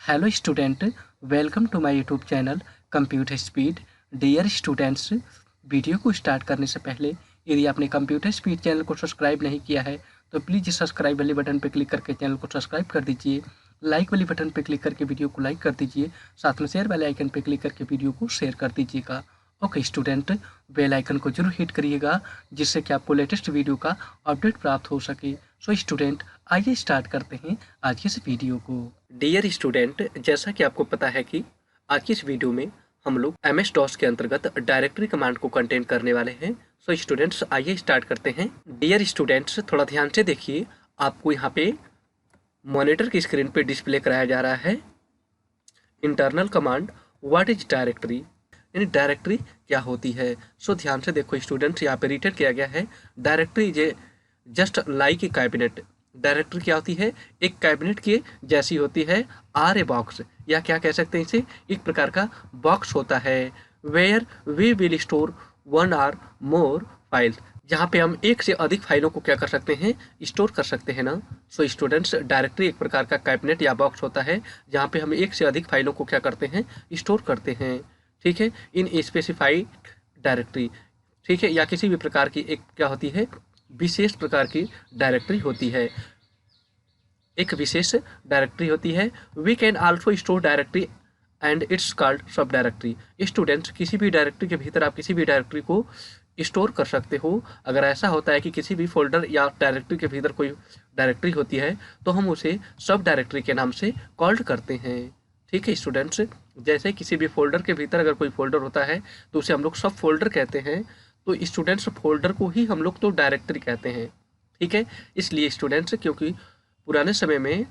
Hello student, welcome to my YouTube channel computer speed. Dear students, video को start करने से पहले यदि आपने कंप्यूटर स्पीड चैनल को सब्सक्राइब नहीं किया है तो प्लीज़ सब्सक्राइब वाले बटन पर क्लिक करके चैनल को सब्सक्राइब कर दीजिए। लाइक वाले बटन पर क्लिक करके वीडियो को लाइक कर दीजिए। साथ में शेयर वाले आइकन पर क्लिक करके वीडियो को शेयर कर दीजिएगा। ओके स्टूडेंट, बेल आइकन को जरूर हिट करिएगा जिससे कि आपको लेटेस्ट वीडियो का अपडेट प्राप्त हो सके। सो स्टूडेंट, आइए स्टार्ट करते हैं आज की इस वीडियो को। डियर स्टूडेंट, जैसा कि आपको पता है कि आज की इस वीडियो में हम लोग MS DOS के अंतर्गत डायरेक्टरी कमांड को कंटेन करने वाले हैं। सो स्टूडेंट्स, आइए स्टार्ट करते हैं। डियर स्टूडेंट्स, थोड़ा ध्यान से देखिए। आपको यहाँ पे मॉनिटर की स्क्रीन पे डिस्प्ले कराया जा रहा है internal command what is directory, यानी डायरेक्टरी क्या होती है। सो ध्यान से देखो स्टूडेंट्स, यहाँ पे रिटर्न किया गया है directory J just like a cabinet. Directory क्या होती है? एक कैबिनेट के जैसी होती है। आर ए बॉक्स, या क्या कह सकते हैं इसे, एक प्रकार का बॉक्स होता है। Where we will store one or more files, जहाँ पे हम एक से अधिक फाइलों को क्या कर सकते हैं, स्टोर कर सकते हैं ना। सो स्टूडेंट्स, डायरेक्टरी एक प्रकार का कैबिनेट या बॉक्स होता है जहाँ पे हम एक से अधिक फाइलों को क्या करते हैं, स्टोर करते हैं। ठीक है, इन स्पेसिफाइड डायरेक्टरी। ठीक है, या किसी भी प्रकार की एक क्या होती है, विशेष प्रकार की डायरेक्टरी होती है, एक विशेष डायरेक्टरी होती है। We can also store directory and it's called sub directory. Students, किसी भी डायरेक्टरी के भीतर आप किसी भी डायरेक्टरी को स्टोर कर सकते हो। अगर ऐसा होता है कि किसी भी फोल्डर या डायरेक्टरी के भीतर कोई डायरेक्टरी होती है तो हम उसे सब डायरेक्टरी के नाम से कॉल्ड करते हैं। ठीक है स्टूडेंट्स, जैसे किसी भी फोल्डर के भीतर अगर कोई फोल्डर होता है तो उसे हम लोग सब फोल्डर कहते हैं। तो स्टूडेंट्स, फोल्डर को ही हम लोग तो डायरेक्टरी कहते हैं। ठीक है, इसलिए स्टूडेंट्स, क्योंकि पुराने समय में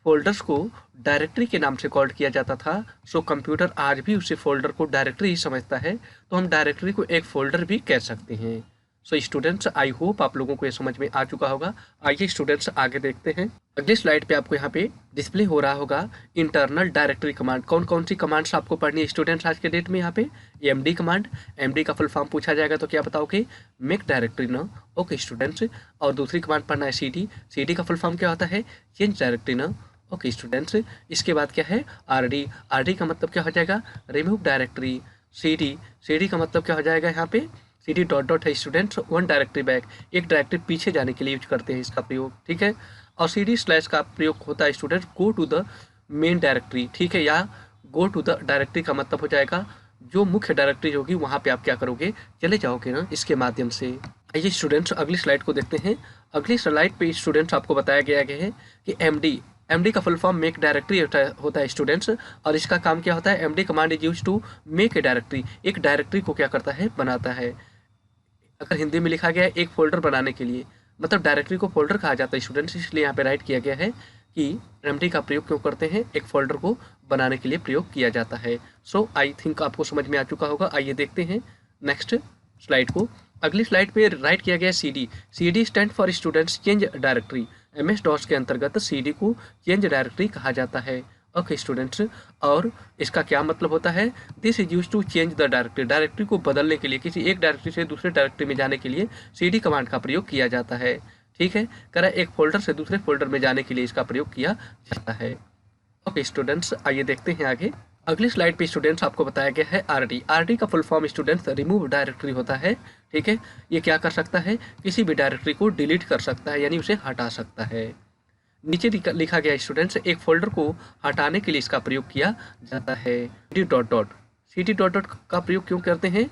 फोल्डर्स को डायरेक्टरी के नाम से कॉल किया जाता था, सो कंप्यूटर आज भी उसे फोल्डर को डायरेक्टरी ही समझता है, तो हम डायरेक्टरी को एक फोल्डर भी कह सकते हैं। सो स्टूडेंट्स, आई होप आप लोगों को ये समझ में आ चुका होगा। आइए स्टूडेंट्स, आगे देखते हैं। अगले स्लाइड पे आपको यहाँ पे डिस्प्ले हो रहा होगा इंटरनल डायरेक्टरी कमांड। कौन कौन सी कमांड्स आपको पढ़नी है स्टूडेंट्स आज के डेट में? यहाँ पे MD कमांड। MD का फुल फॉर्म पूछा जाएगा तो क्या बताओगे? मेक डायरेक्टरी ना। ओके स्टूडेंट्स, और दूसरी कमांड पढ़ना है CD। CD का फुल फॉर्म क्या होता है? चेंज डायरेक्टरी ना। ओके स्टूडेंट्स, इसके बाद क्या है? RD। RD का मतलब क्या हो जाएगा? Remove directory. CD का मतलब क्या हो जाएगा? यहाँ पे CD डॉट डॉट है स्टूडेंट्स, वन डायरेक्टरी बैक, एक डायरेक्टरी पीछे जाने के लिए यूज करते हैं इसका प्रयोग। ठीक है, और CD/ का प्रयोग होता है students go to the main directory. ठीक है, या गो टू द डायरेक्टरी का मतलब हो जाएगा जो मुख्य डायरेक्टरी होगी वहाँ पे आप क्या करोगे, चले जाओगे ना, इसके माध्यम से। आइए स्टूडेंट्स, अगली स्लाइड को देखते हैं। अगली स्लाइड पे स्टूडेंट्स आपको बताया गया है कि MD का फुल फॉर्म मेक डायरेक्टरी होता है स्टूडेंट्स, और इसका काम क्या होता है? MD command is use to make a directory, एक डायरेक्टरी को क्या करता है, बनाता है। अगर हिंदी में लिखा गया है एक फोल्डर बनाने के लिए, मतलब डायरेक्टरी को फोल्डर कहा जाता है स्टूडेंट्स, इसलिए यहाँ पे राइट किया गया है कि MD का प्रयोग क्यों करते हैं, एक फोल्डर को बनाने के लिए प्रयोग किया जाता है। सो आई थिंक आपको समझ में आ चुका होगा। आइए देखते हैं नेक्स्ट स्लाइड को। अगली स्लाइड पे राइट किया गया है CD stand for students change directory. MS DOS के अंतर्गत CD को चेंज डायरेक्टरी कहा जाता है। ओके स्टूडेंट्स, और इसका क्या मतलब होता है? This is use to change the directory, directory को बदलने के लिए, किसी एक डायरेक्टरी से दूसरे डायरेक्टरी में जाने के लिए CD कमांड का प्रयोग किया जाता है। ठीक है, करा एक फोल्डर से दूसरे फोल्डर में जाने के लिए इसका प्रयोग किया जाता है। ओके स्टूडेंट्स, आइए देखते हैं आगे। अगली स्लाइड पे स्टूडेंट्स आपको बताया गया है RD का full form students remove directory होता है। ठीक है, ये क्या कर सकता है? किसी भी डायरेक्टरी को डिलीट कर सकता है, यानी उसे हटा सकता है। नीचे लिखा गया स्टूडेंट्स एक फोल्डर को हटाने के लिए इसका प्रयोग किया जाता है। CD डॉट डॉट का प्रयोग क्यों करते हैं?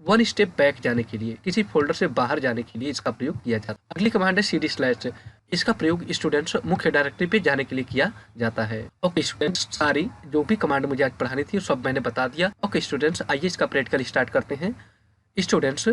वन स्टेप बैक जाने के लिए, किसी फोल्डर से बाहर जाने के लिए इसका प्रयोग किया जाता है। अगली कमांड है CD/, इसका प्रयोग स्टूडेंट्स मुख्य डायरेक्टरी पे जाने के लिए किया जाता है। ओके स्टूडेंट्स, सारी जो भी कमांड मुझे आज पढ़ानी थी सब मैंने बता दिया। ओके स्टूडेंट्स, आइए इसका प्रैक्टिकल स्टार्ट करते हैं। स्टूडेंट्स,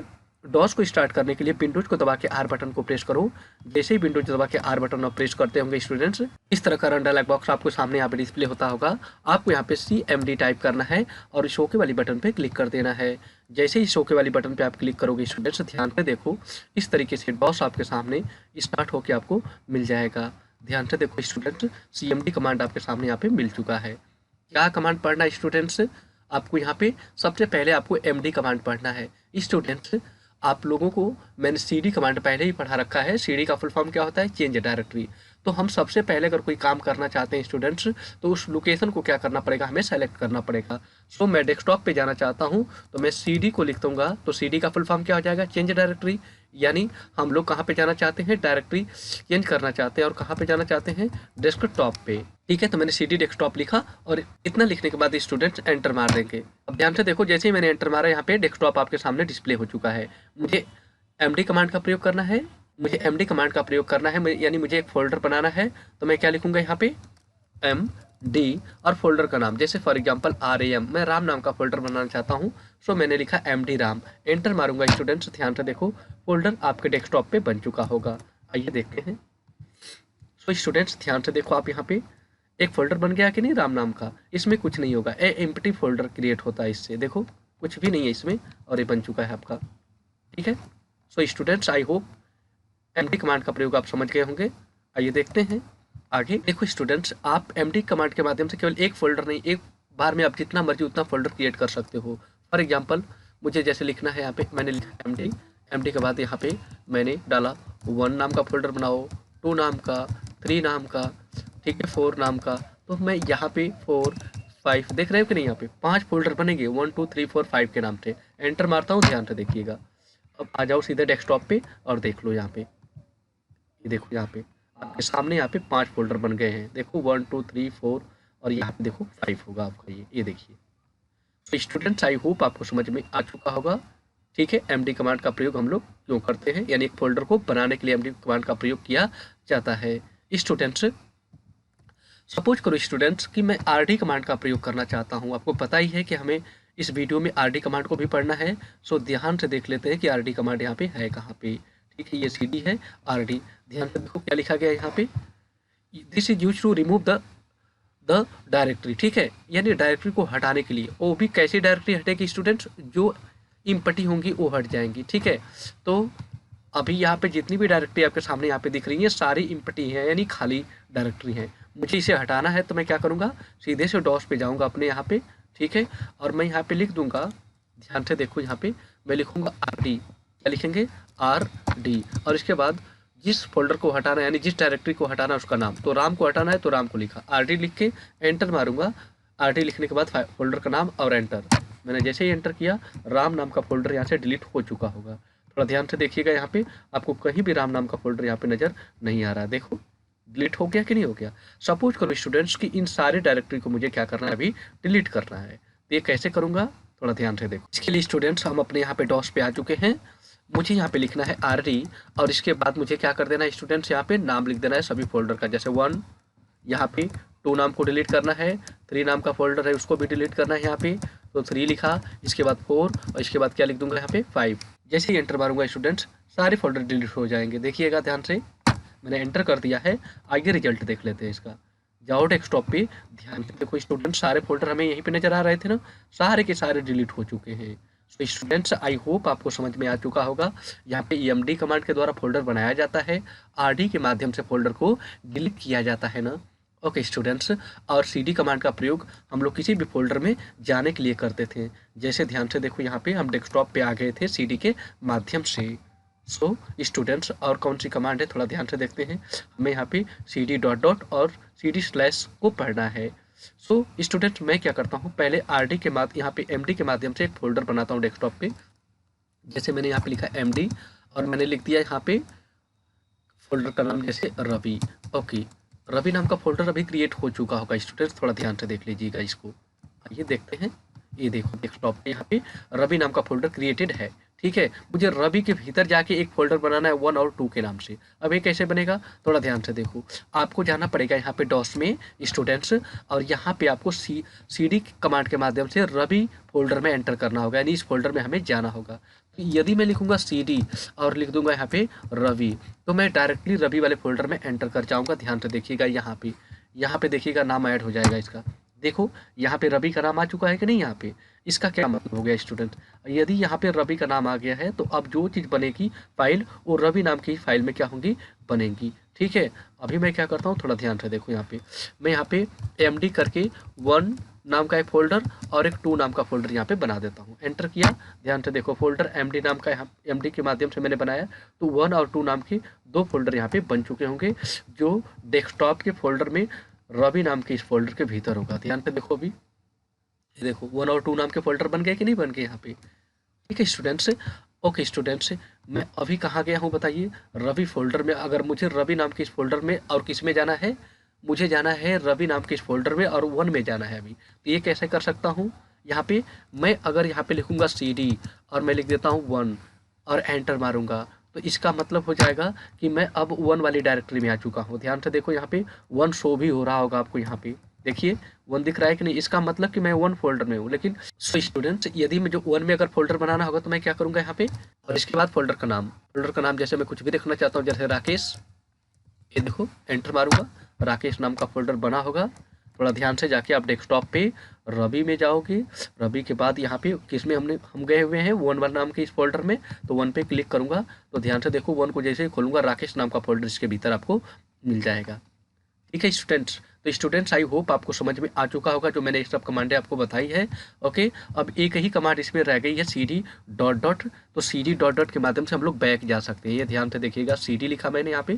DOS को स्टार्ट करने के लिए विंडोज को दबा के R बटन को प्रेस करो। जैसे ही विंडोज दबा के R बटन आप प्रेस करते होंगे स्टूडेंट्स, इस तरह का रन डायलॉग बॉक्स आपको सामने यहाँ पे डिस्प्ले होता होगा। आपको यहाँ पे CMD टाइप करना है और इस ओके वाली बटन पे क्लिक कर देना है। जैसे ही इस ओके वाली बटन पे आप क्लिक करोगे स्टूडेंट्स, ध्यान से देखो, इस तरीके से DOS आपके सामने स्टार्ट होके आपको मिल जाएगा। ध्यान से देखो स्टूडेंट्स, CMD कमांड आपके सामने यहाँ पे मिल चुका है। क्या कमांड पढ़ना है स्टूडेंट्स? आपको यहाँ पे सबसे पहले आपको MD कमांड पढ़ना है। स्टूडेंट्स, आप लोगों को मैंने CD कमांड पहले ही पढ़ा रखा है। CD का फुल फॉर्म क्या होता है? Change directory. तो हम सबसे पहले अगर कोई काम करना चाहते हैं स्टूडेंट्स, तो उस लोकेशन को क्या करना पड़ेगा, हमें सेलेक्ट करना पड़ेगा। सो मैं डेस्कटॉप पे जाना चाहता हूँ, तो मैं CD को लिख दूंगा। तो CD का फुल फॉर्म क्या हो जाएगा, चेंज डायरेक्टरी। यानी हम लोग कहाँ पे जाना चाहते हैं, डायरेक्टरी चेंज करना चाहते हैं और कहाँ पे जाना चाहते हैं, डेस्कटॉप पे। ठीक है, तो मैंने CD डेस्कटॉप लिखा और इतना लिखने के बाद स्टूडेंट्स एंटर मार देंगे। अब ध्यान से देखो, जैसे ही मैंने एंटर मारा, यहाँ पे डेस्कटॉप आपके सामने डिस्प्ले हो चुका है। मुझे MD कमांड का प्रयोग करना है, यानी मुझे एक फोल्डर बनाना है। तो मैं क्या लिखूंगा यहाँ पे, MD और फोल्डर का नाम, जैसे फॉर एग्जांपल RAM, मैं राम नाम का फोल्डर बनाना चाहता हूँ। सो मैंने लिखा MD राम, एंटर मारूंगा। स्टूडेंट्स ध्यान से देखो, फोल्डर आपके डेस्कटॉप पे बन चुका होगा। आइए देखते हैं। सो स्टूडेंट्स ध्यान से देखो, आप यहाँ पे एक फोल्डर बन गया कि नहीं राम नाम का। इसमें कुछ नहीं होगा, एम्प्टी फोल्डर क्रिएट होता है इससे। देखो कुछ भी नहीं है इसमें और ये बन चुका है आपका। ठीक है, so students I hope MD command का प्रयोग आप समझ गए होंगे। आइए देखते हैं आगे। देखो स्टूडेंट्स, आप MD कमांड के माध्यम से केवल एक फोल्डर नहीं, एक बार में आप जितना मर्जी उतना फोल्डर क्रिएट कर सकते हो। फॉर एग्जांपल मुझे जैसे लिखना है, यहाँ पे मैंने लिखा MD के बाद यहाँ पे मैंने डाला 1 नाम का फोल्डर बनाओ, 2 नाम का, 3 नाम का, ठीक है, 4 नाम का। तो मैं यहाँ पे 4 5 देख रहे हो कि नहीं, यहाँ पे 5 फोल्डर बनेंगे 1 2 3 4 5 के नाम से। एंटर मारता हूँ, ध्यान से देखिएगा। अब आ जाओ सीधे डेस्कटॉप पे और देख लो यहाँ पे, ये देखो यहाँ पे आपके सामने यहाँ पे 5 फोल्डर बन गए हैं। देखो 1 2 3 4 और यहाँ पे देखो 5 होगा आपका, ये देखिए। तो स्टूडेंट्स आई होप आपको समझ में आ चुका होगा। ठीक है, MD कमांड का प्रयोग हम लोग क्यों करते हैं, यानी एक फोल्डर को बनाने के लिए MD कमांड का प्रयोग किया जाता है। स्टूडेंट्स सपोज करो स्टूडेंट्स कि मैं RD कमांड का प्रयोग करना चाहता हूँ। आपको पता ही है कि हमें इस वीडियो में RD कमांड को भी पढ़ना है। सो ध्यान से देख लेते हैं कि RD कमांड यहाँ पे है कहाँ पे। ठीक है, ये CD है, RD। ध्यान से देखो क्या लिखा गया है यहाँ पे, this is use to remove the directory. ठीक है, यानी डायरेक्टरी को हटाने के लिए। वो भी कैसी डायरेक्टरी हटेगी स्टूडेंट्स, जो इम्पटी होंगी वो हट जाएंगी। ठीक है, तो अभी यहाँ पे जितनी भी डायरेक्टरी आपके सामने यहाँ पे दिख रही है, सारी इम्पटी है, यानी खाली डायरेक्टरी है। मुझे इसे हटाना है तो मैं क्या करूँगा, सीधे से डॉस पे जाऊँगा अपने यहाँ पे। ठीक है, और मैं यहाँ पे लिख दूंगा, ध्यान से देखो, यहाँ पे मैं लिखूंगा RD। क्या लिखेंगे, RD। और इसके बाद जिस फोल्डर को हटाना है, यानी जिस डायरेक्टरी को हटाना है उसका नाम, तो राम को हटाना है तो राम को लिखा, RD लिख के एंटर मारूंगा। RD लिखने के बाद फोल्डर का नाम और एंटर। मैंने जैसे ही एंटर किया, राम नाम का फोल्डर यहाँ से डिलीट हो चुका होगा। थोड़ा ध्यान से देखिएगा, यहाँ पे आपको कहीं भी राम नाम का फोल्डर यहाँ पे नजर नहीं आ रहा। देखो डिलीट हो गया कि नहीं हो गया। सपोज करो स्टूडेंट्स कि इन सारे डायरेक्टरी को मुझे क्या करना है, अभी डिलीट करना है। तो ये कैसे करूँगा, थोड़ा ध्यान से देखो। इसके लिए स्टूडेंट्स हम अपने यहाँ पे डॉस पे आ चुके हैं। मुझे यहाँ पे लिखना है RD और इसके बाद मुझे क्या कर देना है स्टूडेंट्स, यहाँ पे नाम लिख देना है सभी फोल्डर का। जैसे 1, यहाँ पे 2 नाम को डिलीट करना है, 3 नाम का फोल्डर है उसको भी डिलीट करना है यहाँ पे, तो 3 लिखा, इसके बाद 4 और इसके बाद क्या लिख दूंगा यहाँ पे 5। जैसे ही एंटर मारूंगा स्टूडेंट्स, सारे फोल्डर डिलीट हो जाएंगे। देखिएगा ध्यान से, मैंने एंटर कर दिया है। आगे रिजल्ट देख लेते हैं इसका। जाओ डेस्कटॉप पे, ध्यान से देखो स्टूडेंट्स, सारे फोल्डर हमें यहीं पे नजर आ रहे थे ना, सारे के सारे डिलीट हो चुके हैं। तो स्टूडेंट्स आई होप आपको समझ में आ चुका होगा। यहाँ पे EMD कमांड के द्वारा फोल्डर बनाया जाता है, RD के माध्यम से फोल्डर को डिलीट किया जाता है ना। ओके स्टूडेंट्स, और CD कमांड का प्रयोग हम लोग किसी भी फोल्डर में जाने के लिए करते थे। जैसे ध्यान से देखो, यहाँ पे हम डेस्कटॉप पे आ गए थे CD के माध्यम से। सो स्टूडेंट्स, और कौन सी कमांड है, थोड़ा ध्यान से देखते हैं। हमें यहाँ पे CD डॉट और CD/ को पढ़ना है। सो स्टूडेंट्स, मैं क्या करता हूँ, पहले RD के यहाँ पे MD के माध्यम से एक फोल्डर बनाता हूँ डेस्कटॉप पे। जैसे मैंने यहाँ पे लिखा MD और मैंने लिख दिया यहाँ पे फोल्डर का नाम जैसे रवि। ओके, रवि नाम का फोल्डर अभी क्रिएट हो चुका होगा स्टूडेंट्स, थोड़ा ध्यान से देख लीजिएगा इसको। आइए देखते हैं, ये देखो डेस्कटॉप पे यहाँ पे रवि नाम का फोल्डर क्रिएटेड है। ठीक है, मुझे रवि के भीतर जाके एक फोल्डर बनाना है 1 और 2 के नाम से। अब ये कैसे बनेगा, थोड़ा ध्यान से देखो। आपको जाना पड़ेगा यहाँ पे डॉस में स्टूडेंट्स, और यहाँ पे आपको CD कमांड के माध्यम से रवि फोल्डर में एंटर करना होगा, यानी इस फोल्डर में हमें जाना होगा। तो यदि मैं लिखूंगा CD और लिख दूंगा यहाँ पे रवि, तो मैं डायरेक्टली रवि वाले फोल्डर में एंटर कर जाऊँगा। ध्यान से देखिएगा, यहाँ पे देखिएगा नाम ऐड हो जाएगा इसका। देखो यहाँ पे रवि का नाम आ चुका है कि नहीं, यहाँ पे इसका क्या मतलब हो गया स्टूडेंट, यदि यहाँ पे रवि का नाम आ गया है तो अब जो चीज़ बनेगी फाइल, वो रवि नाम की फाइल में क्या होंगी, बनेंगी। ठीक है, अभी मैं क्या करता हूँ, थोड़ा ध्यान से देखो। यहाँ पे मैं यहाँ पे MD करके 1 नाम का एक फोल्डर और एक टू नाम का फोल्डर यहाँ पे बना देता हूँ। एंटर किया, ध्यान से देखो फोल्डर एमडी नाम का यहाँ एमडी के माध्यम से मैंने बनाया, तो 1 और 2 नाम के 2 फोल्डर यहाँ पे बन चुके होंगे, जो डेस्कटॉप के फोल्डर में रवि नाम के इस फोल्डर के भीतर होगा। ध्यान से देखो अभी, ये देखो 1 और 2 नाम के फोल्डर बन गए कि नहीं बन गए यहाँ पे। ठीक है स्टूडेंट्स, ओके स्टूडेंट्स, मैं अभी कहाँ गया हूँ बताइए, रवि फोल्डर में। अगर मुझे रवि नाम के इस फोल्डर में और किस में जाना है, मुझे जाना है रवि नाम के इस फोल्डर में और 1 में जाना है अभी। तो ये कैसे कर सकता हूँ, यहाँ पे मैं अगर यहाँ पे लिखूँगा CD और मैं लिख देता हूँ 1 और एंटर मारूंगा, तो इसका मतलब हो जाएगा कि मैं अब 1 वाली डायरेक्टरी में आ चुका हूँ। ध्यान से देखो यहाँ पे 1 शो भी हो रहा होगा आपको, यहाँ पे देखिए 1 दिख रहा है कि नहीं, इसका मतलब कि मैं 1 फोल्डर में हूँ। लेकिन स्टूडेंट्स यदि मुझे 1 में अगर फोल्डर बनाना होगा तो मैं क्या करूँगा यहाँ पे, और इसके बाद फोल्डर का नाम जैसे मैं कुछ भी देखना चाहता हूँ, जैसे राकेश, ये देखो एंटर मारूंगा, राकेश नाम का फोल्डर बना होगा। थोड़ा ध्यान से जाके आप डेस्कटॉप पे रवि में जाओगे, रवि के बाद यहाँ पे किस में हम गए हुए हैं 1 नाम के इस फोल्डर में, तो 1 पे क्लिक करूंगा, तो ध्यान से देखो 1 को जैसे ही खोलूंगा राकेश नाम का फोल्डर इसके भीतर आपको मिल जाएगा। ठीक है स्टूडेंट्स, तो स्टूडेंट्स आई होप आपको समझ में आ चुका होगा जो मैंने सब कमांडें आपको बताई है। ओके, अब एक ही कमांड इसमें रह गई है CD डॉट डॉट, तो CD डॉट डॉट के माध्यम से हम लोग बैक जा सकते हैं। ये ध्यान से देखिएगा, CD लिखा मैंने यहाँ पे,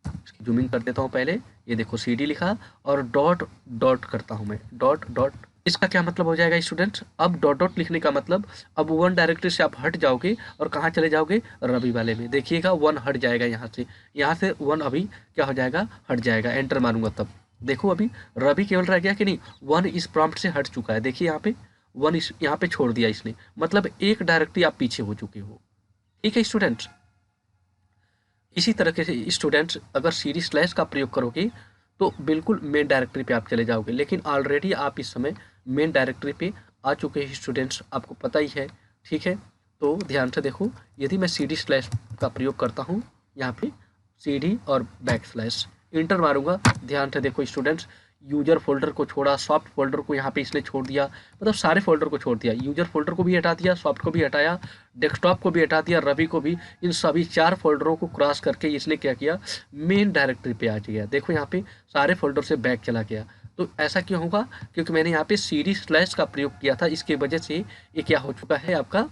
इसकी जूमिंग कर देता हूँ पहले, ये देखो CD लिखा और डॉट डॉट करता हूँ मैं, डॉट डॉट। इसका क्या मतलब हो जाएगा स्टूडेंट्स, अब डॉट डॉट लिखने का मतलब अब 1 डायरेक्टरी से आप हट जाओगे और कहाँ चले जाओगे, रवि वाले में। देखिएगा 1 हट जाएगा यहाँ से 1 अभी क्या हो जाएगा, हट जाएगा। एंटर मारूंगा तब देखो अभी रवि केवल रह गया कि नहीं, 1 इस प्रॉम्प्ट से हट चुका है। देखिए यहाँ पे 1 इस यहाँ पे छोड़ दिया इसने, मतलब एक डायरेक्टरी आप पीछे हो चुके हो। ठीक है स्टूडेंट्स, इसी तरह से स्टूडेंट्स अगर CD/ का प्रयोग करोगे तो बिल्कुल मेन डायरेक्टरी पे आप चले जाओगे, लेकिन ऑलरेडी आप इस समय मेन डायरेक्टरी पे आ चुके हैं स्टूडेंट्स, आपको पता ही है। ठीक है, तो ध्यान से देखो, यदि मैं CD/ का प्रयोग करता हूँ यहाँ पे CD और बैकस्लैश इंटर मारूंगा, ध्यान से देखो स्टूडेंट्स, यूजर फोल्डर को छोड़ा, सॉफ्ट फोल्डर को यहाँ पे इसने छोड़ दिया, मतलब सारे फोल्डर को छोड़ दिया, यूजर फोल्डर को भी हटा दिया, सॉफ्ट को भी हटाया, डेस्कटॉप को भी हटा दिया, रवि को भी, इन सभी 4 फोल्डरों को क्रॉस करके इसने क्या किया, मेन डायरेक्टरी पे आ गया। देखो यहाँ पे सारे फोल्डर से बैक चला गया। तो ऐसा क्यों होगा, क्योंकि मैंने यहाँ पे CD/ का प्रयोग किया था, इसके वजह से ये क्या हो चुका है आपका,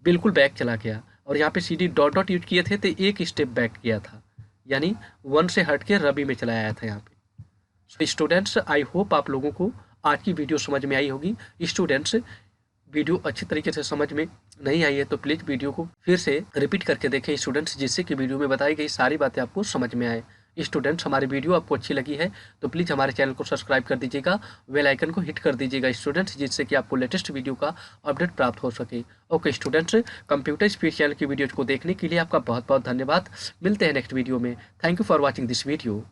बिल्कुल बैक चला गया। और यहाँ पे CD डॉट डॉट यूज किए थे तो एक स्टेप बैक किया था, यानी 1 से हट के रवि में चला आया था यहाँ पे। सो स्टूडेंट्स आई होप आप लोगों को आज की वीडियो समझ में आई होगी। स्टूडेंट्स वीडियो अच्छी तरीके से समझ में नहीं आई है तो प्लीज़ वीडियो को फिर से रिपीट करके देखें स्टूडेंट्स, जिससे कि वीडियो में बताई गई सारी बातें आपको समझ में आए। स्टूडेंट्स हमारी वीडियो आपको अच्छी लगी है तो प्लीज़ हमारे चैनल को सब्सक्राइब कर दीजिएगा, बेल आइकन को हिट कर दीजिएगा स्टूडेंट्स, जिससे कि आपको लेटेस्ट वीडियो का अपडेट प्राप्त हो सके। Okay students, computer speed channel की वीडियो को देखने के लिए आपका बहुत बहुत धन्यवाद। मिलते हैं नेक्स्ट वीडियो में। Thank you for watching this video.